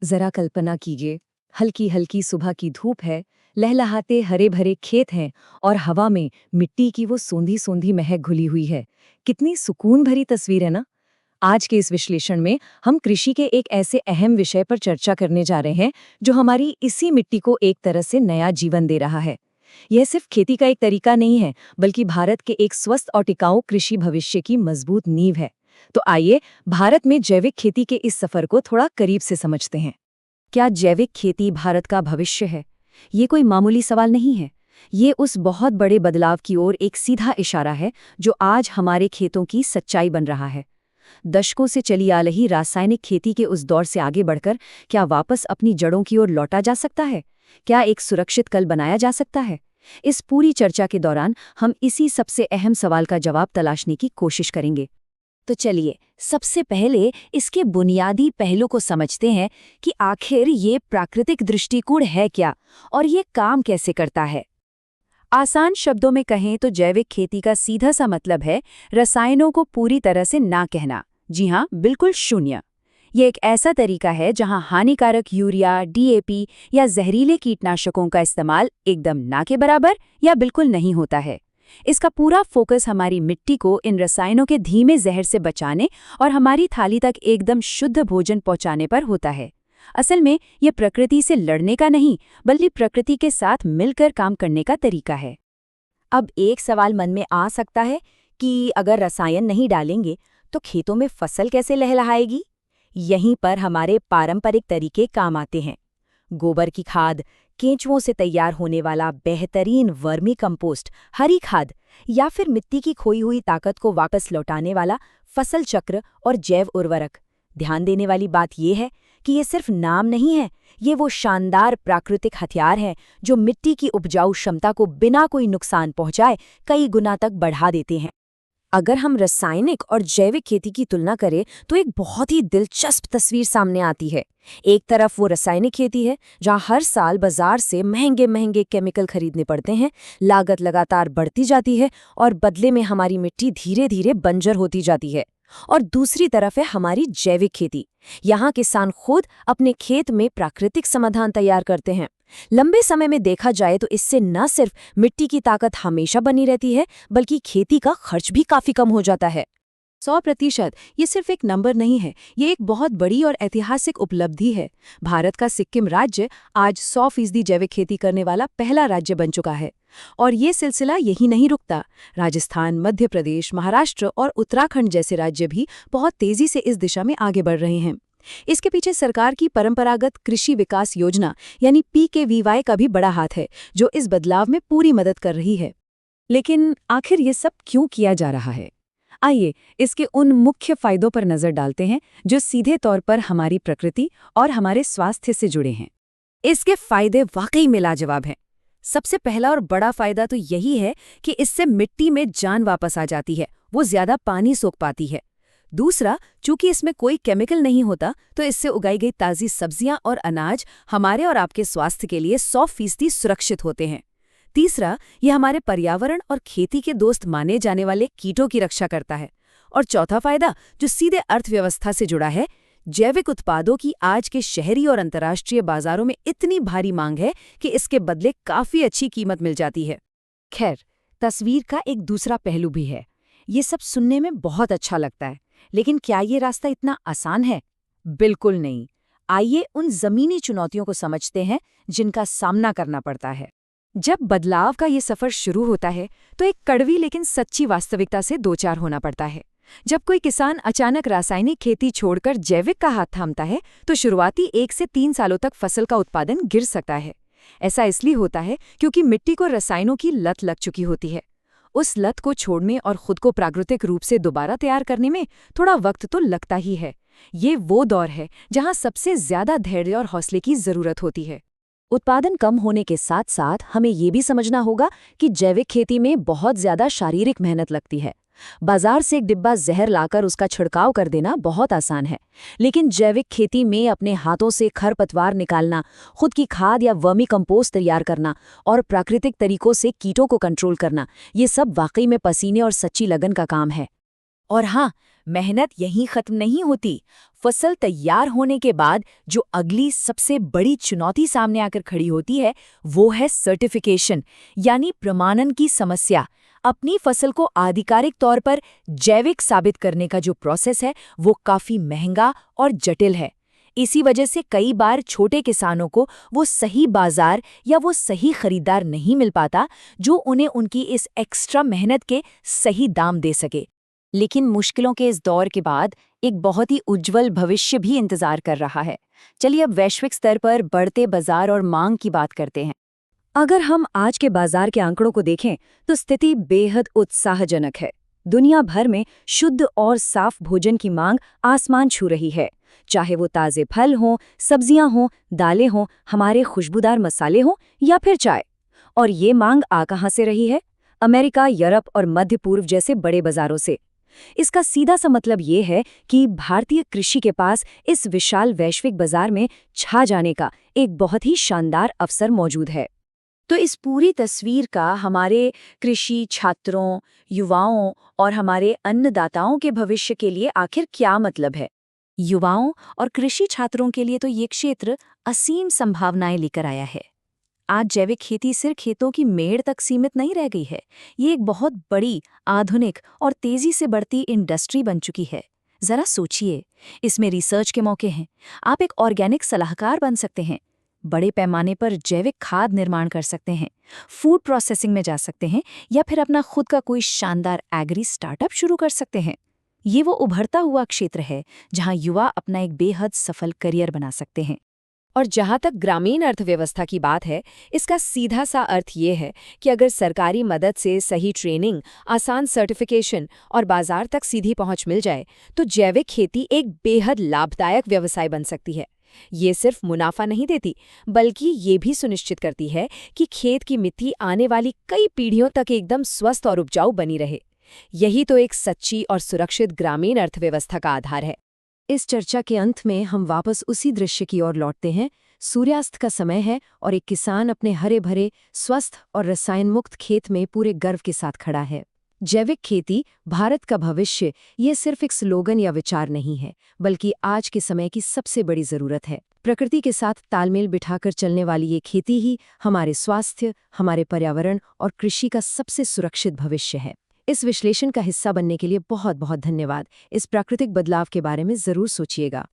जरा कल्पना कीजिए, हल्की हल्की सुबह की धूप है, लहलहाते हरे भरे खेत हैं और हवा में मिट्टी की वो सोंधी सोंधी महक घुली हुई है। कितनी सुकून भरी तस्वीर है ना। आज के इस विश्लेषण में हम कृषि के एक ऐसे अहम विषय पर चर्चा करने जा रहे हैं जो हमारी इसी मिट्टी को एक तरह से नया जीवन दे रहा है। यह सिर्फ खेती का एक तरीका नहीं है, बल्कि भारत के एक स्वस्थ और टिकाऊ कृषि भविष्य की मजबूत नींव है। तो आइए भारत में जैविक खेती के इस सफर को थोड़ा करीब से समझते हैं। क्या जैविक खेती भारत का भविष्य है? ये कोई मामूली सवाल नहीं है। ये उस बहुत बड़े बदलाव की ओर एक सीधा इशारा है जो आज हमारे खेतों की सच्चाई बन रहा है। दशकों से चली आ रही रासायनिक खेती के उस दौर से आगे बढ़कर क्या वापस अपनी जड़ों की ओर लौटा जा सकता है? क्या एक सुरक्षित कल बनाया जा सकता है? इस पूरी चर्चा के दौरान हम इसी सबसे अहम सवाल का जवाब तलाशने की कोशिश करेंगे। तो चलिए, सबसे पहले इसके बुनियादी पहलू को समझते हैं कि आखिर ये प्राकृतिक दृष्टिकोण है क्या और ये काम कैसे करता है। आसान शब्दों में कहें तो जैविक खेती का सीधा सा मतलब है रसायनों को पूरी तरह से ना कहना। जी हाँ, बिल्कुल शून्य। ये एक ऐसा तरीका है जहां हानिकारक यूरिया, डीएपी या जहरीले कीटनाशकों का इस्तेमाल एकदम ना के बराबर या बिल्कुल नहीं होता है। इसका पूरा फोकस हमारी मिट्टी को इन रसायनों के धीमे जहर से बचाने और हमारी थाली तक एकदम शुद्ध भोजन पहुंचाने पर होता है। असल में ये प्रकृति से लड़ने का नहीं, बल्कि प्रकृति के साथ मिलकर काम करने का तरीका है। अब एक सवाल मन में आ सकता है कि अगर रसायन नहीं डालेंगे तो खेतों में फसल कैसे लहलहाएगी? यहीं पर हमारे पारंपरिक तरीके काम आते हैं। गोबर की खाद, केंचुओं से तैयार होने वाला बेहतरीन वर्मी कंपोस्ट, हरी खाद या फिर मिट्टी की खोई हुई ताकत को वापस लौटाने वाला फसल चक्र और जैव उर्वरक। ध्यान देने वाली बात यह है कि ये सिर्फ नाम नहीं है, ये वो शानदार प्राकृतिक हथियार हैं जो मिट्टी की उपजाऊ क्षमता को बिना कोई नुकसान पहुंचाए कई गुना तक बढ़ा देते हैं। अगर हम रासायनिक और जैविक खेती की तुलना करें तो एक बहुत ही दिलचस्प तस्वीर सामने आती है। एक तरफ वो रासायनिक खेती है जहां हर साल बाजार से महंगे महंगे केमिकल खरीदने पड़ते हैं, लागत लगातार बढ़ती जाती है और बदले में हमारी मिट्टी धीरे धीरे बंजर होती जाती है। और दूसरी तरफ है हमारी जैविक खेती। यहाँ किसान खुद अपने खेत में प्राकृतिक समाधान तैयार करते हैं। लंबे समय में देखा जाए तो इससे न सिर्फ मिट्टी की ताकत हमेशा बनी रहती है, बल्कि खेती का खर्च भी काफी कम हो जाता है। 100% ये सिर्फ एक नंबर नहीं है, ये एक बहुत बड़ी और ऐतिहासिक उपलब्धि है। भारत का सिक्किम राज्य आज 100% जैविक खेती करने वाला पहला राज्य बन चुका है। और ये सिलसिला यही नहीं रुकता। राजस्थान, मध्य प्रदेश, महाराष्ट्र और उत्तराखंड जैसे राज्य भी बहुत तेजी से इस दिशा में आगे बढ़ रहे हैं। इसके पीछे सरकार की परंपरागत कृषि विकास योजना यानी PKVY का भी बड़ा हाथ है, जो इस बदलाव में पूरी मदद कर रही है। लेकिन आखिर ये सब क्यों किया जा रहा है? आइए इसके उन मुख्य फायदों पर नजर डालते हैं जो सीधे तौर पर हमारी प्रकृति और हमारे स्वास्थ्य से जुड़े हैं। इसके फायदे वाकई में लाजवाब हैं। सबसे पहला और बड़ा फायदा तो यही है कि इससे मिट्टी में जान वापस आ जाती है, वो ज्यादा पानी सोख पाती है। दूसरा, चूंकि इसमें कोई केमिकल नहीं होता तो इससे उगाई गई ताज़ी सब्जियां और अनाज हमारे और आपके स्वास्थ्य के लिए 100% सुरक्षित होते हैं। तीसरा, यह हमारे पर्यावरण और खेती के दोस्त माने जाने वाले कीटों की रक्षा करता है। और चौथा फायदा, जो सीधे अर्थव्यवस्था से जुड़ा है, जैविक उत्पादों की आज के शहरी और अंतर्राष्ट्रीय बाजारों में इतनी भारी मांग है कि इसके बदले काफी अच्छी कीमत मिल जाती है। खैर, तस्वीर का एक दूसरा पहलू भी है। ये सब सुनने में बहुत अच्छा लगता है, लेकिन क्या ये रास्ता इतना आसान है? बिल्कुल नहीं। आइए उन जमीनी चुनौतियों को समझते हैं जिनका सामना करना पड़ता है। जब बदलाव का ये सफर शुरू होता है तो एक कड़वी लेकिन सच्ची वास्तविकता से दो चार होना पड़ता है। जब कोई किसान अचानक रासायनिक खेती छोड़कर जैविक का हाथ थामता है तो शुरुआती 1 से 3 सालों तक फसल का उत्पादन गिर सकता है। ऐसा इसलिए होता है क्योंकि मिट्टी को रसायनों की लत लग चुकी होती है। उस लत को छोड़ने और खुद को प्राकृतिक रूप से दोबारा तैयार करने में थोड़ा वक्त तो लगता ही है। ये वो दौर है जहां सबसे ज्यादा धैर्य और हौसले की जरूरत होती है। उत्पादन कम होने के साथ साथ हमें ये भी समझना होगा कि जैविक खेती में बहुत ज्यादा शारीरिक मेहनत लगती है। बाजार से एक डिब्बा जहर लाकर उसका छिड़काव कर देना बहुत आसान है, लेकिन जैविक खेती में अपने हाथों से खरपतवार निकालना, खुद की खाद या वर्मी कंपोस्ट तैयार करना और प्राकृतिक तरीकों से कीटों को कंट्रोल करना, ये सब वाकई में पसीने और सच्ची लगन का काम है। और हाँ, मेहनत यहीं खत्म नहीं होती। फसल तैयार होने के बाद जो अगली सबसे बड़ी चुनौती सामने आकर खड़ी होती है, वो है सर्टिफिकेशन, यानी प्रमाणन की समस्या। अपनी फसल को आधिकारिक तौर पर जैविक साबित करने का जो प्रोसेस है, वो काफी महंगा और जटिल है। इसी वजह से कई बार छोटे किसानों को वो सही बाजार या वो सही खरीदार नहीं मिल पाता जो उन्हें उनकी इस एक्स्ट्रा मेहनत के सही दाम दे सके। लेकिन मुश्किलों के इस दौर के बाद एक बहुत ही उज्जवल भविष्य भी इंतजार कर रहा है। चलिए अब वैश्विक स्तर पर बढ़ते बाजार और मांग की बात करते हैं। अगर हम आज के बाजार के आंकड़ों को देखें तो स्थिति बेहद उत्साहजनक है। दुनिया भर में शुद्ध और साफ भोजन की मांग आसमान छू रही है। चाहे वो ताजे फल हों, सब्जियां हों, दालें हों, हमारे खुशबूदार मसाले हों या फिर चाय। और ये मांग आ कहाँ से रही है? अमेरिका, यूरोप और मध्य पूर्व जैसे बड़े बाजारों से। इसका सीधा सा मतलब ये है कि भारतीय कृषि के पास इस विशाल वैश्विक बाजार में छा जाने का एक बहुत ही शानदार अवसर मौजूद है। तो इस पूरी तस्वीर का हमारे कृषि छात्रों, युवाओं और हमारे अन्नदाताओं के भविष्य के लिए आखिर क्या मतलब है? युवाओं और कृषि छात्रों के लिए तो ये क्षेत्र असीम संभावनाएं लेकर आया है। आज जैविक खेती सिर्फ खेतों की मेड़ तक सीमित नहीं रह गई है, ये एक बहुत बड़ी, आधुनिक और तेजी से बढ़ती इंडस्ट्री बन चुकी है। जरा सोचिए, इसमें रिसर्च के मौके हैं। आप एक ऑर्गेनिक सलाहकार बन सकते हैं, बड़े पैमाने पर जैविक खाद निर्माण कर सकते हैं, फूड प्रोसेसिंग में जा सकते हैं या फिर अपना खुद का कोई शानदार एग्री स्टार्टअप शुरू कर सकते हैं। ये वो उभरता हुआ क्षेत्र है जहां युवा अपना एक बेहद सफल करियर बना सकते हैं। और जहाँ तक ग्रामीण अर्थव्यवस्था की बात है, इसका सीधा सा अर्थ ये है कि अगर सरकारी मदद से सही ट्रेनिंग, आसान सर्टिफिकेशन और बाजार तक सीधी पहुंच मिल जाए, तो जैविक खेती एक बेहद लाभदायक व्यवसाय बन सकती है। ये सिर्फ मुनाफा नहीं देती, बल्कि ये भी सुनिश्चित करती है कि खेत की मिट्टी आने वाली कई पीढ़ियों तक एकदम स्वस्थ और उपजाऊ बनी रहे। यही तो एक सच्ची और सुरक्षित ग्रामीण अर्थव्यवस्था का आधार है। इस चर्चा के अंत में हम वापस उसी दृश्य की ओर लौटते हैं। सूर्यास्त का समय है और एक किसान अपने हरे भरे, स्वस्थ और रसायन मुक्त खेत में पूरे गर्व के साथ खड़ा है। जैविक खेती, भारत का भविष्य, ये सिर्फ एक स्लोगन या विचार नहीं है, बल्कि आज के समय की सबसे बड़ी जरूरत है। प्रकृति के साथ तालमेल बिठाकर चलने वाली ये खेती ही हमारे स्वास्थ्य, हमारे पर्यावरण और कृषि का सबसे सुरक्षित भविष्य है। इस विश्लेषण का हिस्सा बनने के लिए बहुत बहुत धन्यवाद। इस प्राकृतिक बदलाव के बारे में जरूर सोचिएगा।